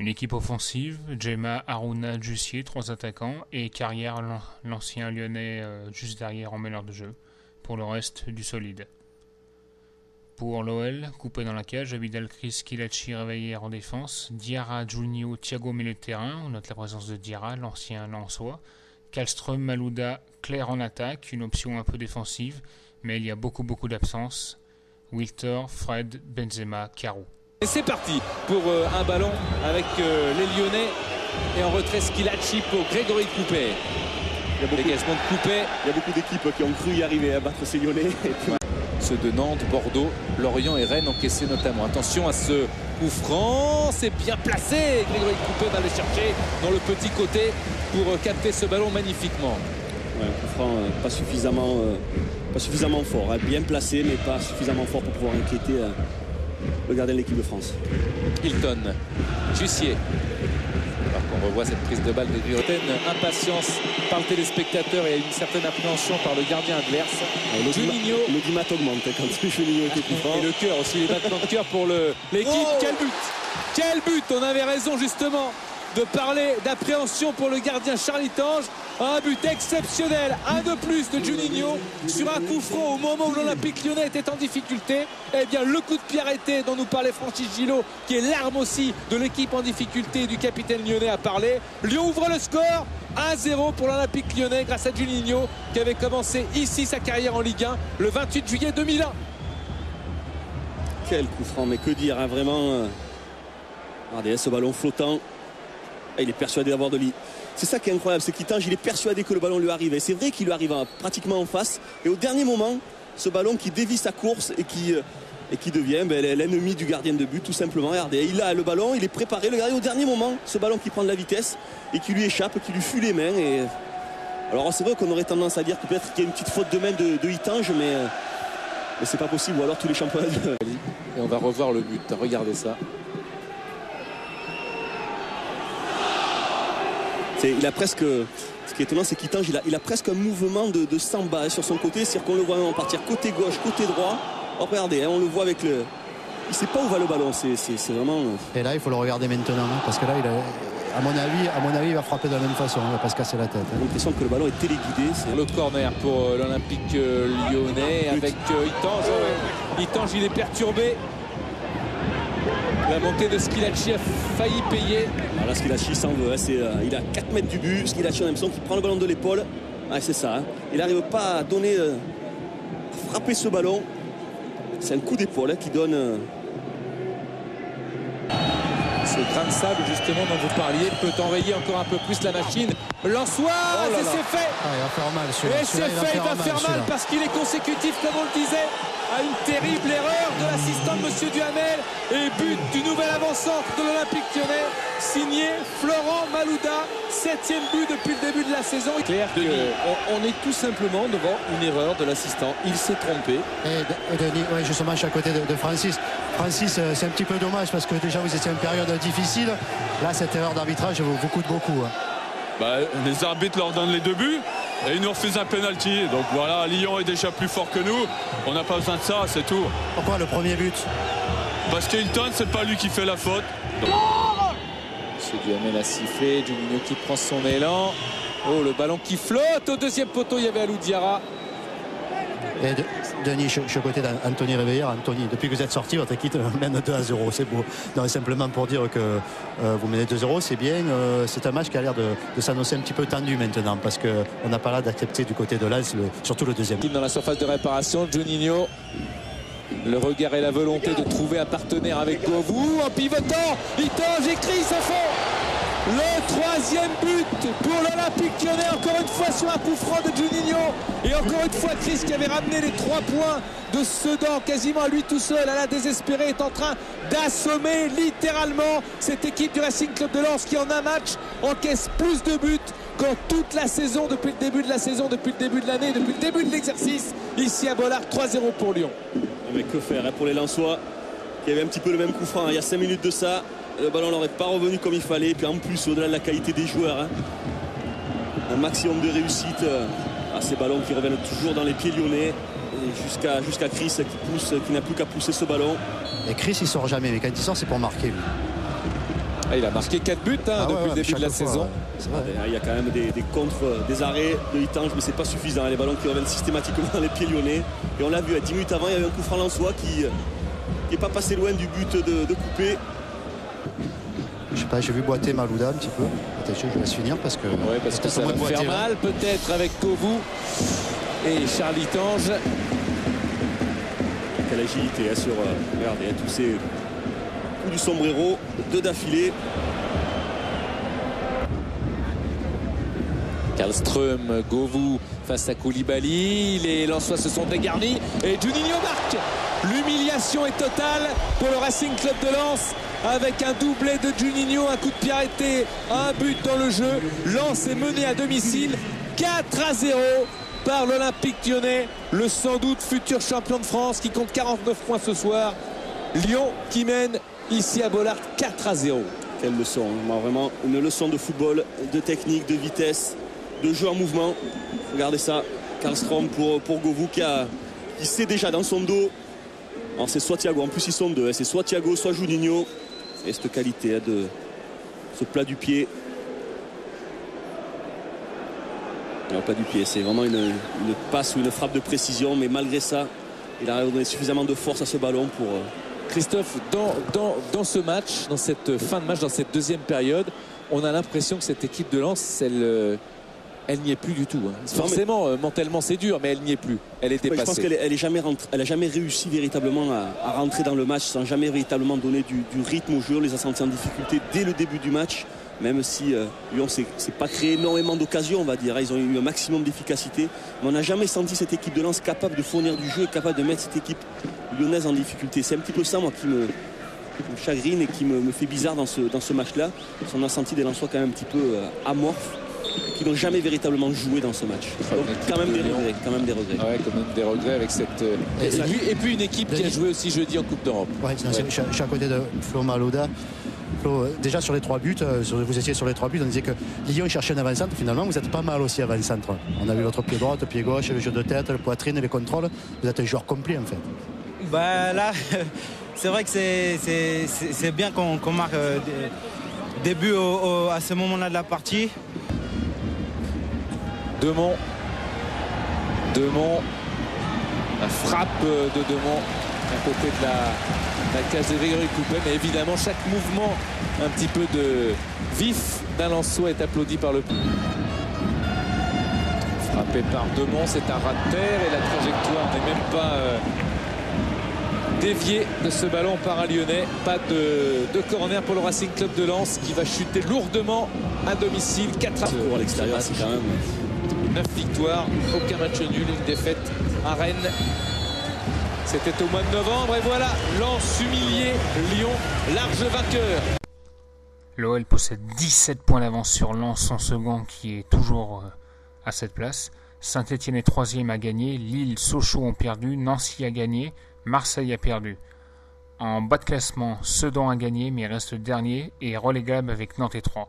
Une équipe offensive, Djema, Harouna, Jussier, 3 attaquants, et Carrière, l'ancien lyonnais, juste derrière en meneur de jeu. Pour le reste, du solide. Pour l'OL, coupé dans la cage, Abidal, Chris, Kilachi réveillé en défense, Diarra, Juninho, Thiago au milieu de terrain, on note la présence de Diarra, l'ancien Lensois, Kallström, Malouda, Claire en attaque, une option un peu défensive, mais il y a beaucoup d'absences. Wilter, Fred, Benzema, Carou. Et c'est parti pour un ballon avec les Lyonnais et en retrait Schillaci pour Grégory Coupé. Il y a beaucoup d'équipes qui ont cru y arriver à battre ces Lyonnais. Ceux de Nantes, Bordeaux, Lorient et Rennes encaissés notamment. Attention à ce coup franc, c'est bien placé. Grégory Coupé va le chercher dans le petit côté pour capter ce ballon magnifiquement. Ouais, un coup franc pas suffisamment fort, hein. Bien placé mais pas suffisamment fort pour pouvoir inquiéter le gardien de l'équipe de France. Hilton, Jussier. Alors qu'on revoit cette prise de balle de Grioten, impatience par le téléspectateur et une certaine appréhension par le gardien adverse. Juninho. L'audimat augmente quand Juninho était plus fort. Et le cœur aussi, les battements de cœur pour l'équipe. Oh, quel but! Quel but! On avait raison justement de parler d'appréhension pour le gardien Charlie Tange. Un but exceptionnel, un de plus de Juninho sur un coup franc au moment où l'Olympique Lyonnais était en difficulté. Eh bien le coup de pied arrêté dont nous parlait Francis Gillot, qui est l'arme aussi de l'équipe en difficulté, du capitaine lyonnais a parlé. Lyon ouvre le score, 1-0 pour l'Olympique Lyonnais grâce à Juninho qui avait commencé ici sa carrière en Ligue 1 le 28 juillet 2001. Quel coup franc, mais que dire, hein, vraiment. Regardez ce ballon flottant. Il est persuadé d'avoir de l'île. C'est ça qui est incroyable, c'est qu'il tange, il est persuadé que le ballon lui arrive. Et c'est vrai qu'il lui arrive pratiquement en face. Et au dernier moment, ce ballon qui dévie sa course et qui devient l'ennemi du gardien de but, tout simplement. Regardez, il a le ballon, il est préparé. Le gardien, au dernier moment, ce ballon qui prend de la vitesse et qui lui échappe, qui lui fuit les mains. Et alors c'est vrai qu'on aurait tendance à dire que peut-être qu'il y a une petite faute de main de Hitange, mais c'est pas possible. Ou alors tous les championnats de... Et on va revoir le but, regardez ça. Il a presque, ce qui est étonnant, c'est qu'il tange, il a presque un mouvement de samba sur son côté, c'est-à-dire qu'on le voit même partir côté gauche, côté droit. Oh, regardez, hein, on le voit avec le... Il ne sait pas où va le ballon, c'est vraiment... Et là, il faut le regarder maintenant, hein, parce que là, à mon avis, il va frapper de la même façon, il ne va pas se casser la tête. J'ai l'impression que le ballon est téléguidé. Le corner pour l'Olympique Lyonnais avec Hitange. Hitange, il est perturbé. La montée de Schillaci a failli payer. Alors là, Schillaci s'en veut. Hein, il est à 4 mètres du but. Schillaci, on a l'impression qu'il prend le ballon de l'épaule. Ah, c'est ça. Hein. Il n'arrive pas à donner, à frapper ce ballon. C'est un coup d'épaule qui donne. Ce grain de sable, justement, dont vous parliez, peut enrayer encore un peu plus la machine. Lensois, et c'est fait. Ah, il va faire mal. Et c'est fait, il va faire mal parce qu'il est consécutif, comme on le disait, à une terrible erreur de l'assistant de Monsieur Duhamel et but du nouvel avant-centre de l'Olympique Lyonnais, signé Florent Malouda, 7e but depuis le début de la saison. Claire, on est tout simplement devant une erreur de l'assistant. Il s'est trompé. Et Denis, ouais, justement, je suis à côté de Francis. Francis, c'est un petit peu dommage parce que déjà vous étiez en période difficile. Là, cette erreur d'arbitrage vous coûte beaucoup. Hein. Les arbitres leur donnent les 2 buts et ils nous refusent un penalty. Donc voilà, Lyon est déjà plus fort que nous. On n'a pas besoin de ça, c'est tout. Pourquoi le premier but? Parce qu'Hilton, c'est pas lui qui fait la faute. Monsieur Duhamel a sifflé, Juninho qui prend son élan. Oh, le ballon qui flotte au deuxième poteau, il y avait Alou Diarra. Et Denis, je suis aux côtés d'Anthony Réveillère. Anthony, depuis que vous êtes sorti, votre équipe mène 2-0, c'est beau. Non, simplement pour dire que vous menez 2-0, c'est bien. C'est un match qui a l'air de s'annoncer un petit peu tendu maintenant, parce qu'on n'a pas l'air d'accepter du côté de Lens, surtout le deuxième. Dans la surface de réparation, Juninho. Le regard et la volonté de trouver un partenaire avec Govou. En pivotant, Hitange et Chris au fond. Le 3e but pour l'Olympique Lyonnais, encore une fois sur un coup franc de Juninho. Et encore une fois, Chris qui avait ramené les 3 points de Sedan quasiment à lui tout seul, à la désespérée, est en train d'assommer littéralement cette équipe du Racing Club de Lens qui en un match encaisse plus de buts qu'en toute la saison, depuis le début de la saison, depuis le début de l'année, depuis le début de l'exercice, ici à Bollard. 3-0 pour Lyon. Mais que faire, hein, pour les Lensois qui avaient un petit peu le même coup franc, hein, il y a 5 minutes de ça. Le ballon n'aurait pas revenu comme il fallait. Et puis en plus, au-delà de la qualité des joueurs, hein, un maximum de réussite à ces ballons qui reviennent toujours dans les pieds lyonnais. Jusqu'à Chris qui n'a plus qu'à pousser ce ballon. Et Chris, il sort jamais, mais quand il sort, c'est pour marquer. Lui. Ah, il a marqué 4 buts depuis le début de la saison. Il y a quand même des contres, des arrêts de Itange, mais c'est pas suffisant. Les ballons qui reviennent systématiquement dans les pieds lyonnais. Et on l'a vu, à 10 minutes avant, il y avait un coup franc lensois qui n'est pas passé loin du but de couper. Je sais pas, j'ai vu boiter Malouda un petit peu. Peut-être je laisse finir parce que, Parce que ça va faire mal peut-être avec Govou et Charles Tange. Quelle agilité sur regardez, tous ces coups du sombrero, 2 d'affilée. Karlström, Govou face à Koulibaly. Les Lensois se sont dégarnis et Juninho marque. L'humiliation est totale pour le Racing Club de Lens avec un doublé de Juninho, un coup de pied arrêté, un but dans le jeu. Lens est mené à domicile 4-0 par l'Olympique Lyonnais, le sans doute futur champion de France qui compte 49 points ce soir. Lyon qui mène ici à Bollaert 4-0. Quelle leçon, vraiment une leçon de football, de technique, de vitesse, de jeu en mouvement. Regardez ça, Karlström pour Govou qui sait déjà dans son dos. Alors c'est soit Thiago, en plus ils sont deux, c'est soit Thiago, soit Juninho. Et cette qualité de ce plat du pied. Le plat du pied, c'est vraiment une passe ou une frappe de précision, mais malgré ça, il a donné suffisamment de force à ce ballon pour... Christophe, dans ce match, dans cette fin de match, dans cette deuxième période, on a l'impression que cette équipe de Lens, elle n'y est plus du tout. Forcément, mentalement c'est dur, mais elle n'y est plus. Elle est dépassée. Je pense qu'elle n'a jamais réussi véritablement à rentrer dans le match sans jamais véritablement donner du rythme au jeu. On les a sentis en difficulté dès le début du match, même si Lyon s'est pas créé énormément d'occasions, on va dire. Ils ont eu un maximum d'efficacité, mais on n'a jamais senti cette équipe de Lens capable de fournir du jeu, capable de mettre cette équipe lyonnaise en difficulté. C'est un petit peu ça, moi, qui me chagrine et qui me fait bizarre dans ce match-là. On a senti des Lensois quand même un petit peu amorphes, qui n'ont jamais véritablement joué dans ce match. Donc, quand même des regrets. Ouais, quand même des regrets avec cette... Et puis une équipe qui a joué aussi jeudi en Coupe d'Europe. Je suis à côté de Flo Malouda. Flo, déjà sur les 3 buts, vous étiez sur les 3 buts, on disait que Lyon cherchait un avant-centre. Finalement, vous êtes pas mal aussi avant-centre. On a vu votre pied droit, pied gauche, le jeu de tête, la poitrine, les contrôles. Vous êtes un joueur complet en fait. Là, c'est vrai que c'est bien qu'on marque début à ce moment-là de la partie. Demont, la frappe de Demont à côté de la cage de Grégory Coupet, mais évidemment chaque mouvement un petit peu de vif d'un Lensois est applaudi par le public. Frappé par Demont, c'est un raz de terre et la trajectoire n'est même pas déviée de ce ballon para-lyonnais. Pas de corner pour le Racing Club de Lens qui va chuter lourdement à domicile. 4-0 à l'extérieur, c'est quand même... 9 victoires, aucun match nul, une défaite à Rennes. C'était au mois de novembre et voilà, Lens humilié, Lyon large vainqueur. L'OL possède 17 points d'avance sur Lens en second qui est toujours à cette place. Saint-Etienne est 3e à gagner, Lille, Sochaux ont perdu, Nancy a gagné, Marseille a perdu. En bas de classement, Sedan a gagné mais reste dernier et relégable avec Nantes et 3.